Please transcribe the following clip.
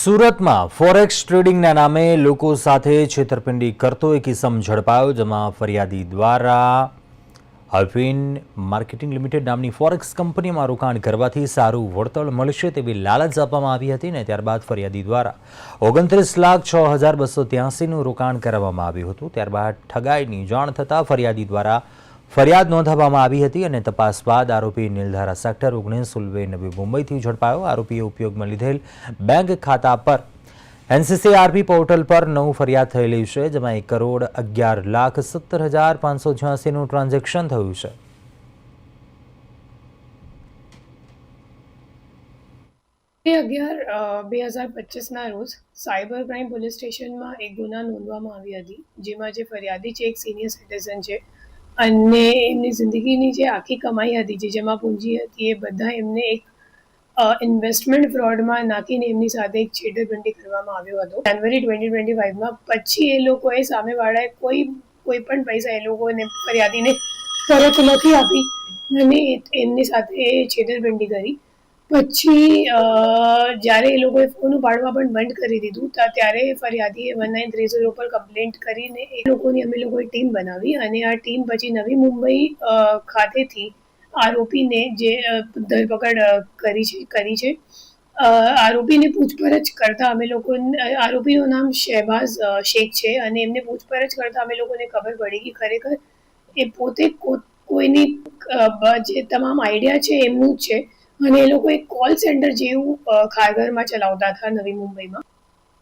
સુરતમાં ફોરેક્સ ટ્રેડિંગના નામે લોકો સાથે છેતરપિંડી કરતો એક ઇસમ ઝડપાયો, જેમાં ફરિયાદી દ્વારા અલ્ફિન માર્કેટિંગ લિમિટેડ નામની ફોરેક્સ કંપનીમાં રોકાણ કરવાથી સારું વળતર મળશે તેવી લાલચ આપવામાં આવી હતી ને ત્યારબાદ ફરિયાદી દ્વારા 29,06,283નું રોકાણ કરાવવામાં આવ્યું હતું। ત્યારબાદ ઠગાઈની જાણ થતાં ફરિયાદી દ્વારા ફરિયાદ નોંધાવવામાં આવી હતી અને તપાસ બાદ આરોપી નીલધારા સેક્ટર 19 સુલવે નવી મુંબઈથી ઝડપાયો। આરોપીએ ઉપયોગમાં લીધેલ બેંક ખાતા પર એનસીસીઆરપી પોર્ટલ પર 9 ફરિયાદ થયેલી છે, જેમાં 1,11,17,586નું ટ્રાન્ઝેક્શન થયું છે। 11/2025ના રોજ સાયબર ક્રાઇમ પોલીસ સ્ટેશનમાં એક ગુના નોંધવામાં આવી હતી, જેમાં જે ફરિયાદી છે એક સિનિયર સિટીઝન છે અને એમની જિંદગીની જે આખી કમાઈ હતી, જેમાં પૂંજી હતી, એ બધા એમને એક ઇન્વેસ્ટમેન્ટ ફ્રોડમાં નાખીને એમની સાથે એક છેતરપિંડી કરવામાં આવ્યો હતો। જાન્યુઆરી 2025માં પછી એ લોકોએ સામેવાળાએ કોઈ પણ પૈસા એ લોકોને ફરિયાદીને તરત નથી આપી અને એમની સાથે છેતરપિંડી કરી। પછી જ્યારે એ લોકોએ ફોન ઉપાડવા પણ બંધ કરી દીધું ત્યારે ફરિયાદીએ 1930 પર કમ્પ્લેન્ટ કરીને એ લોકોની અમે લોકોએ ટીમ બનાવી અને આ ટીમ પછી નવી મુંબઈ ખાતેથી આરોપીને જે ધરપકડ કરી છે। આરોપીને પૂછપરછ કરતા અમે લોકો, આરોપીનું નામ શહેબાઝ શેખ છે અને એમને પૂછપરછ કરતા અમે લોકોને ખબર પડી કે ખરેખર એ પોતે કોઈની જે તમામ આઈડિયા છે એમનું જ છે અને એ લોકો એક કોલ સેન્ટર જેવું ખારઘરમાં ચલાવતા હતા નવી મુંબઈમાં।